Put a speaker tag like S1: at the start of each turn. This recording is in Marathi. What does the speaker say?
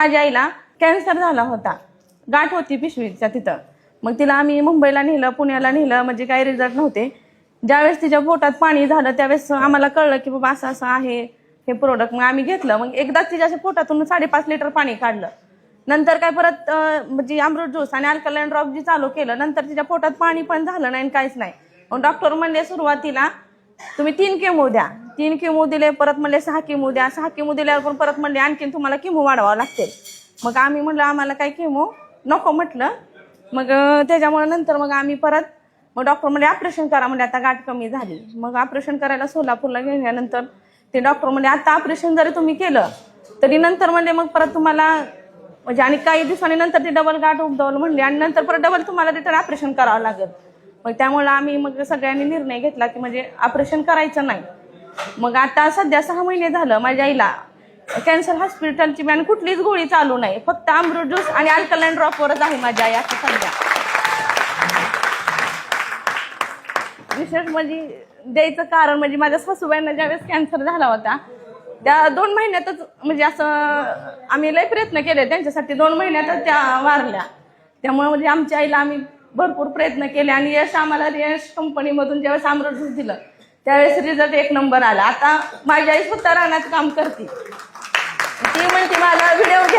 S1: माझ्या आईला कॅन्सर झाला होता, गाठ होती पिशवीच्या तिथं. मग तिला आम्ही मुंबईला नेलं, पुण्याला नेलं, म्हणजे काही रिझल्ट नव्हते. ज्यावेळेस तिच्या पोटात पाणी झालं त्यावेळेस आम्हाला कळलं की बाबा असं असं आहे हे प्रोडक्ट. मग आम्ही घेतलं. मग एकदाच तिच्या पोटातून 5.5 लिटर पाणी काढलं. नंतर काय परत म्हणजे अमृत ज्यूस आणि अल्कलाइन ड्रॉप जी चालू केलं, नंतर तिच्या पोटात पाणी पण झालं नाही, काहीच नाही. मग डॉक्टर म्हणले सुरुवातीला तुम्ही 3 केमो द्या. 3 केमो दिले, परत म्हणले 6 केमो द्या. 6 केमो दिल्यावर पण परत म्हणले आणखीन तुम्हाला केमो वाढवावं लागतील. मग आम्ही म्हणलं आम्हाला काही केमो नको म्हटलं. मग त्याच्यामुळे नंतर मग आम्ही परत मग डॉक्टर म्हणजे ऑपरेशन करा म्हणजे आता गाठ कमी झाली. मग ऑपरेशन करायला सोलापूरला गेल्यानंतर ते डॉक्टर म्हणजे आता ऑपरेशन जरी तुम्ही केलं तरी नंतर म्हणजे मग परत तुम्हाला म्हणजे आणि काही दिवसांनी नंतर ते डबल गाठ उद्भवलं म्हणले आणि नंतर परत डबल तुम्हाला रिटर्न ऑपरेशन करावं लागेल. मग त्यामुळे आम्ही मग सगळ्यांनी निर्णय घेतला की म्हणजे ऑपरेशन करायचं नाही. मग आता सध्या 6 महिने झालं माझ्या आईला कॅन्सर हॉस्पिटलची आणि कुठलीच गोळी चालू नाही, फक्त अमृत ज्यूस आणि अल्कलाइन ड्रॉपवरच आहे माझी आई आता सध्या. विशेष म्हणजे द्यायचं कारण म्हणजे माझ्या सासूबाईंना ज्यावेळेस कॅन्सर झाला होता त्या 2 महिन्यातच म्हणजे असं आम्ही लय प्रयत्न केले त्यांच्यासाठी, 2 महिन्यातच त्या वारल्या. त्यामुळे म्हणजे आमच्या आईला आम्ही भरपूर प्रयत्न केले आणि यश आम्हाला यश कंपनीमधून ज्यावेळेस अमृत ज्यूस दिलं त्यावेळेस रिझल्ट 1 नंबर आला. आता माझी आई स्वतः रानात काम करते. ती म्हणते मला व्हिडिओ घ्या.